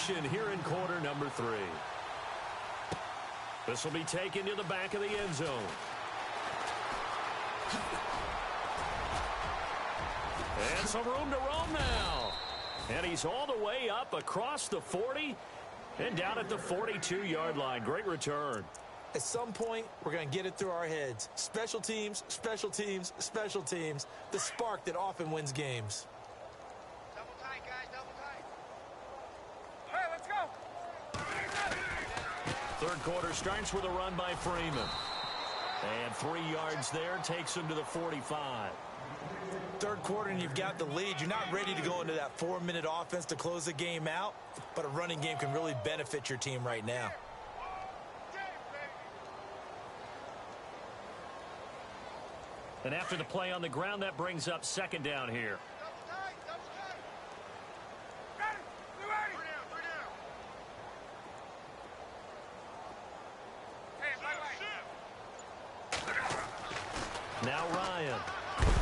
action here in quarter number 3. This will be taken to the back of the end zone. And some room to roam now. And he's all the way up across the 40 and down at the 42-yard line. Great return. At some point, we're going to get it through our heads. Special teams, special teams, special teams. The spark that often wins games. Double tight, guys, double tight. Hey, let's go. Third quarter starts with a run by Freeman. And 3 yards there takes him to the 45. Third quarter and you've got the lead. You're not ready to go into that 4-minute offense to close the game out, but a running game can really benefit your team right now. And after the play on the ground, that brings up second down here. Double tight, double tight. Ready, you ready? Three down. Hey, Now Ryan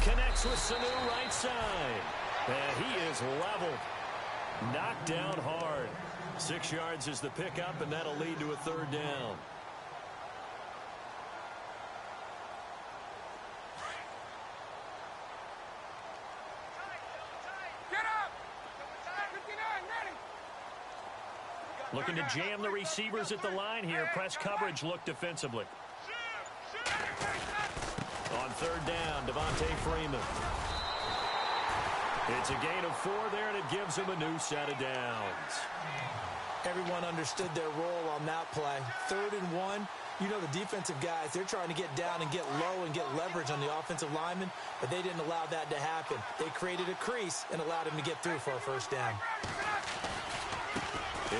connects with Sanu right side. And he is leveled. Knocked down hard. 6 yards is the pickup, and that'll lead to a third down. Get up! 59, ready! Looking to jam the receivers at the line here. Press coverage look defensively. On third down, Devontae Freeman. It's a gain of 4 there, and it gives him a new set of downs. Everyone understood their role on that play. 3rd and 1. You know the defensive guys, they're trying to get down and get low and get leverage on the offensive lineman, but they didn't allow that to happen. They created a crease and allowed him to get through for a first down.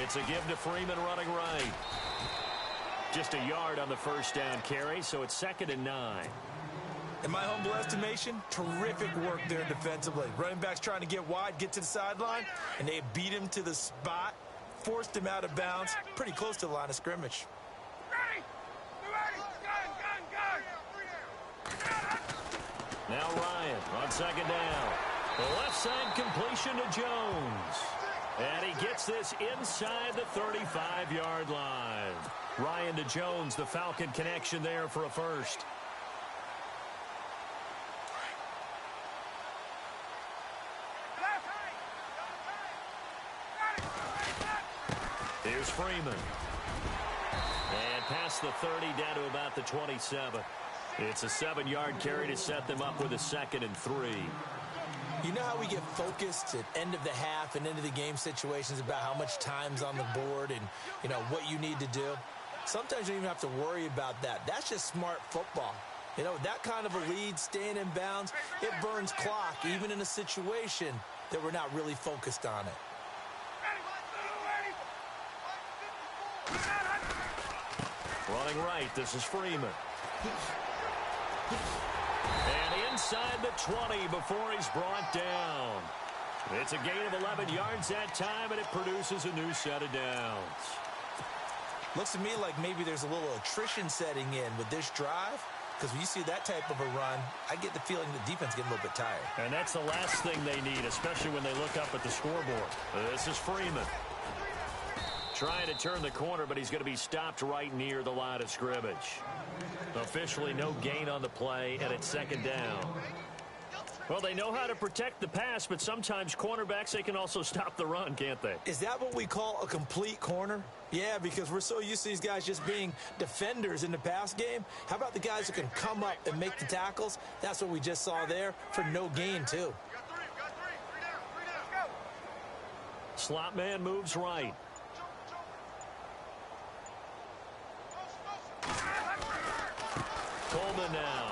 It's a give to Freeman running right. Just a yard on the first down carry, so it's 2nd and 9. In my humble estimation, terrific work there defensively. Running backs trying to get wide, get to the sideline, and they beat him to the spot, forced him out of bounds, pretty close to the line of scrimmage. Ready! Ready! Gun! Now Ryan on second down. The left side completion to Jones. And he gets this inside the 35-yard line. Ryan to Jones, the Falcon connection there for a first. Here's Freeman. And past the 30 down to about the 27. It's a 7-yard carry to set them up with a 2nd and 3. You know how we get focused at end of the half and end of the game situations about how much time's on the board and, you know, what you need to do? Sometimes you don't even have to worry about that. That's just smart football. You know, that kind of a lead, staying in bounds, it burns clock, even in a situation that we're not really focused on it. Running right, this is Freeman. And inside the 20 before he's brought down. It's a gain of 11 yards that time, and it produces a new set of downs. Looks to me like maybe there's a little attrition setting in with this drive, because when you see that type of a run, I get the feeling the defense getting a little bit tired. And that's the last thing they need, especially when they look up at the scoreboard. This is Freeman. Trying to turn the corner, but he's going to be stopped right near the line of scrimmage. Officially no gain on the play, and it's 2nd down. Well, they know how to protect the pass, but sometimes cornerbacks, they can also stop the run, can't they? Is that what we call a complete corner? Yeah, because we're so used to these guys just being defenders in the pass game. How about the guys who can come up and make the tackles? That's what we just saw there for no gain, too. Got three down, go. Slot man moves right. Coleman now.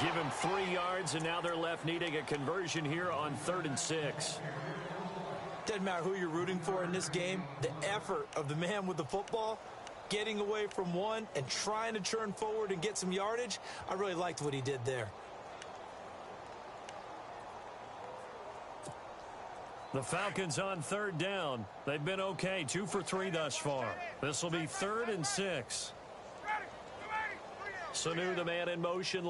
Give him 3 yards, and now they're left needing a conversion here on 3rd and 6. Doesn't matter who you're rooting for in this game. The effort of the man with the football, getting away from one and trying to turn forward and get some yardage, I really liked what he did there. The Falcons on 3rd down. They've been okay, 2 for 3 thus far. This will be 3rd and 6. Sanu, the man in motion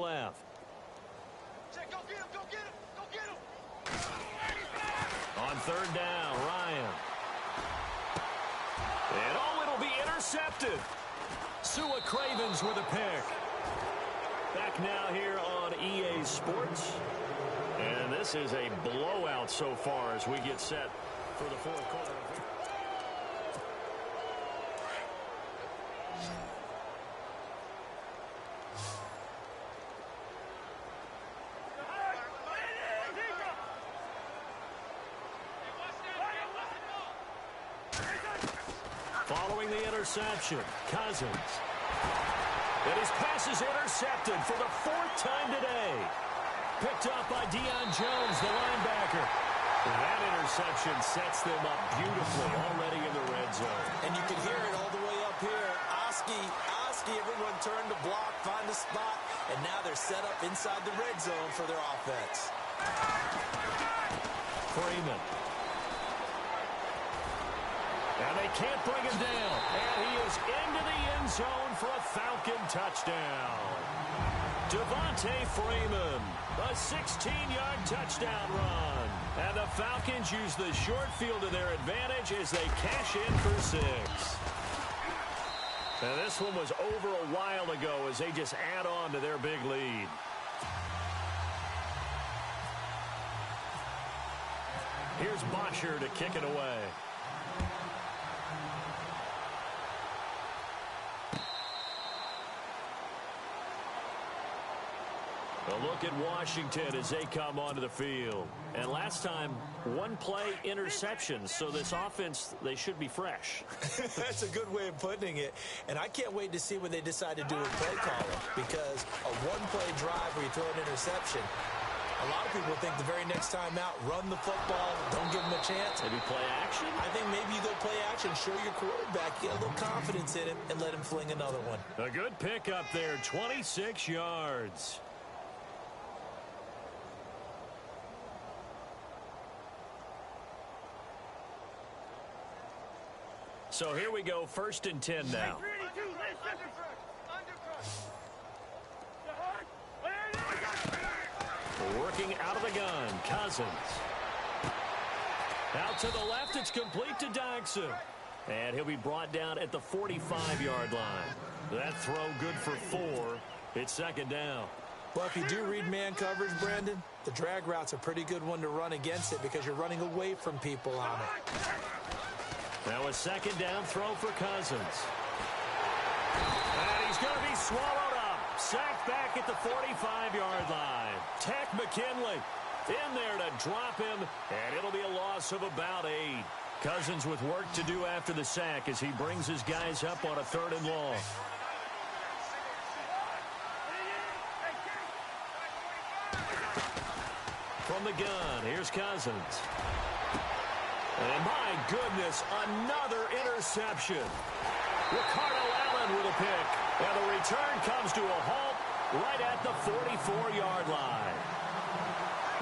third down. Ryan. And it'll be intercepted. Sua Cravens with a pick. Back now here on EA Sports. And this is a blowout so far as we get set for the fourth quarter. Following the interception, Cousins. And his pass is intercepted for the fourth time today. Picked up by Deion Jones, the linebacker. That interception sets them up beautifully already in the red zone. And you can hear it all the way up here. Oski, everyone turned to block, find a spot, and now they're set up inside the red zone for their offense. Freeman. And they can't bring him down. And he is into the end zone for a Falcon touchdown. Devontae Freeman, a 16-yard touchdown run. And the Falcons use the short field to their advantage as they cash in for 6. And this one was over a while ago as they just add on to their big lead. Here's Bosher to kick it away. A look at Washington as they come onto the field. And last time, one play interceptions. So this offense, they should be fresh. That's a good way of putting it. And I can't wait to see what they decide to do with play calling. Because a one-play drive where you throw an interception, a lot of people think the very next time out, run the football, don't give them a chance. Maybe play action? I think maybe you go play action, show your quarterback, get a little confidence in him, and let him fling another one. A good pick up there, 26 yards. So here we go, 1st and 10 now. Working out of the gun, Cousins. Out to the left, it's complete to Dykson. And he'll be brought down at the 45-yard line. That throw good for 4. It's 2nd down. Well, if you do read man coverage, Brandon, the drag route's a pretty good one to run against it because you're running away from people on it. Now a 2nd down throw for Cousins. And he's going to be swallowed up. Sacked back at the 45-yard line. Tech McKinley in there to drop him, and it'll be a loss of about 8. Cousins with work to do after the sack as he brings his guys up on a 3rd and long. From the gun, here's Cousins. And my goodness, another interception. Ricardo Allen with a pick. And the return comes to a halt right at the 44-yard line.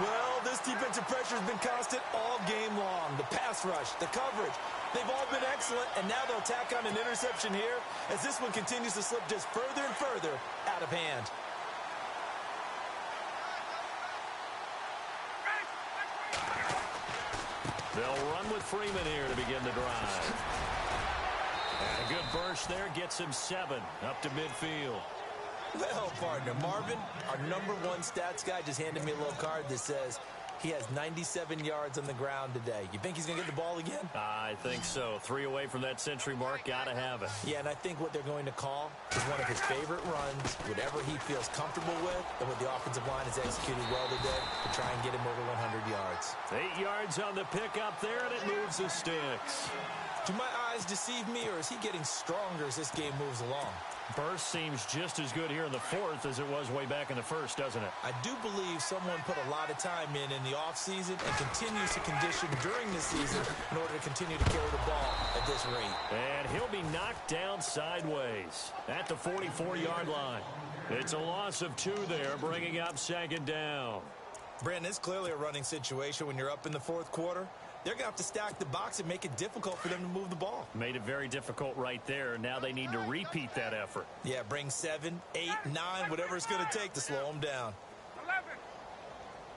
Well, this defensive pressure has been constant all game long. The pass rush, the coverage, they've all been excellent. And now they'll tack on an interception here as this one continues to slip just further and further out of hand. They'll run with Freeman here to begin the drive. And a good burst there gets him 7 up to midfield. Well, partner, Marvin, our #1 stats guy, just handed me a little card that says he has 97 yards on the ground today. You think he's going to get the ball again? I think so. 3 away from that century mark. Got to have it. Yeah, and I think what they're going to call is one of his favorite runs, whatever he feels comfortable with, and what the offensive line has executed well today to try and get him over 100 yards. 8 yards on the pickup there, and it moves the sticks. Do my eyes deceive me, or is he getting stronger as this game moves along? Burst seems just as good here in the 4th as it was way back in the 1st, doesn't it? I do believe someone put a lot of time in the offseason and continues to condition during the season in order to continue to carry the ball at this rate. And he'll be knocked down sideways at the 44-yard line. It's a loss of 2 there, bringing up 2nd down. Brandon, it's clearly a running situation when you're up in the 4th quarter. They're going to have to stack the box and make it difficult for them to move the ball. Made it very difficult right there. Now they need to repeat that effort. Yeah, bring 7, 8, 9, whatever it's going to take to slow them down. 11.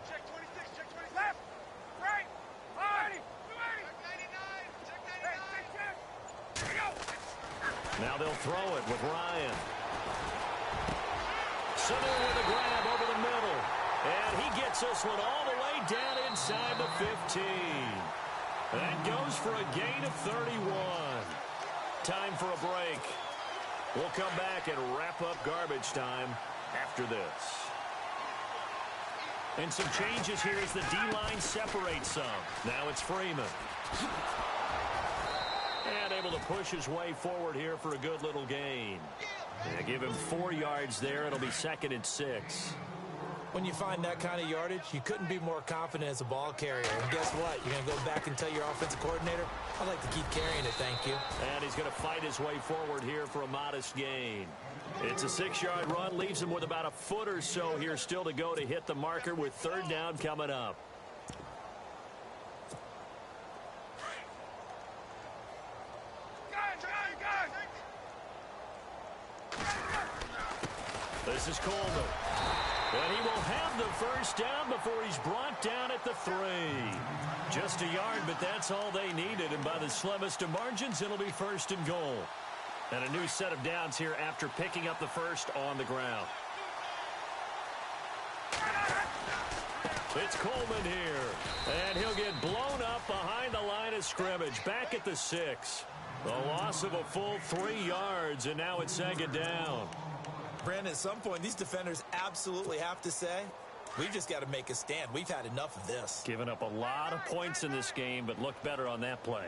Check 26, check 20. Left, right, 5, Now they'll throw it with Ryan. Sanu with a grab over the middle. And he gets this one all the way down inside the 15. And goes for a gain of 31. Time for a break. We'll come back and wrap up garbage time after this. And some changes here as the D-line separates some. Now it's Freeman. And able to push his way forward here for a good little gain. Yeah, give him 4 yards there. It'll be 2nd and 6. When you find that kind of yardage, you couldn't be more confident as a ball carrier. And guess what? You're going to go back and tell your offensive coordinator, I'd like to keep carrying it, thank you. And he's going to fight his way forward here for a modest gain. It's a 6-yard run, leaves him with about a foot or so here still to go to hit the marker with 3rd down coming up. This is Coleman. And he will have the 1st down before he's brought down at the 3. Just a yard, but that's all they needed. And by the slimmest of margins, it'll be 1st and goal. And a new set of downs here after picking up the 1st on the ground. It's Coleman here. And he'll get blown up behind the line of scrimmage. Back at the 6. The loss of a full 3 yards, and now it's 2nd down. Brandon, at some point, these defenders absolutely have to say, we've just got to make a stand. We've had enough of this. Given up a lot of points in this game, but looked better on that play.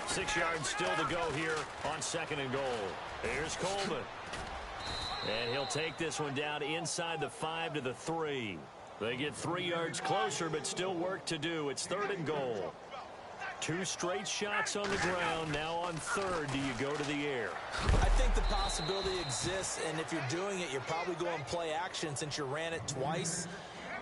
6 yards still to go here on 2nd and goal. Here's Coleman. And he'll take this one down inside the 5 to the 3. They get 3 yards closer, but still work to do. It's 3rd and goal. 2 straight shots on the ground. Now on 3rd, do you go to the air? I think the possibility exists, and if you're doing it, you're probably going play action since you ran it twice.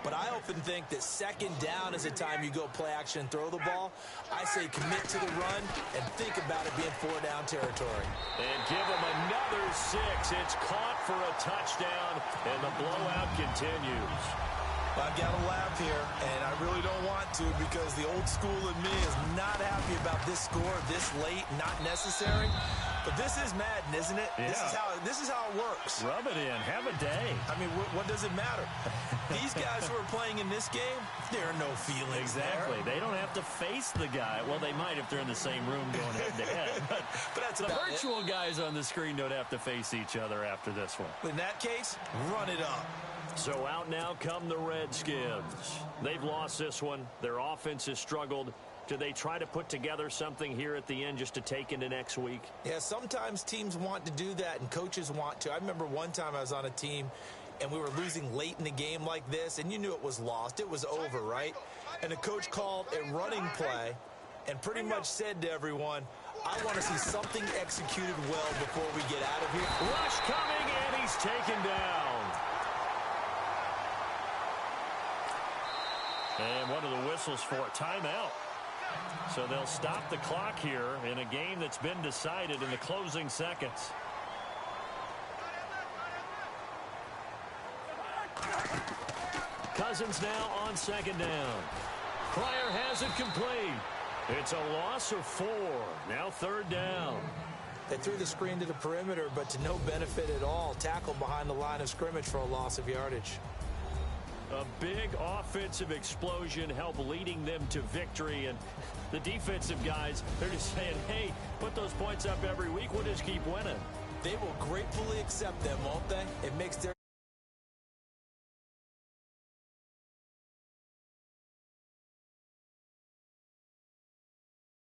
But I often think that 2nd down is a time you go play action and throw the ball. I say commit to the run and think about it being 4-down territory. And give them another 6. It's caught for a touchdown, and the blowout continues. I've got to laugh here, and I really don't want to because the old school in me is not happy about this score this late, not necessary. But this is Madden, isn't it? Yeah. This is how it works. Rub it in. Have a day. I mean, what does it matter? These guys who are playing in this game, there are no feelings Exactly. there. They don't have to face the guy. Well, they might if they're in the same room going head-to-head. But that's the about virtual guys on the screen don't have to face each other after this one. In that case, run it up. So out now come the Redskins. They've lost this one. Their offense has struggled. Do they try to put together something here at the end just to take into next week? Yeah, sometimes teams want to do that and coaches want to. I remember one time I was on a team and we were losing late in the game like this, and you knew it was lost. It was over, right? And the coach called a running play and pretty much said to everyone, I want to see something executed well before we get out of here. Rush coming, and he's taken down. And one of the whistles for a timeout. So they'll stop the clock here in a game that's been decided in the closing seconds. Cousins now on 2nd down. Pryor has it complete. It's a loss of 4. Now 3rd down. They threw the screen to the perimeter, but to no benefit at all. Tackled behind the line of scrimmage for a loss of yardage. A big offensive explosion helped leading them to victory. And the defensive guys, they're just saying, hey, put those points up every week. We'll just keep winning. They will gratefully accept them, won't they? It makes their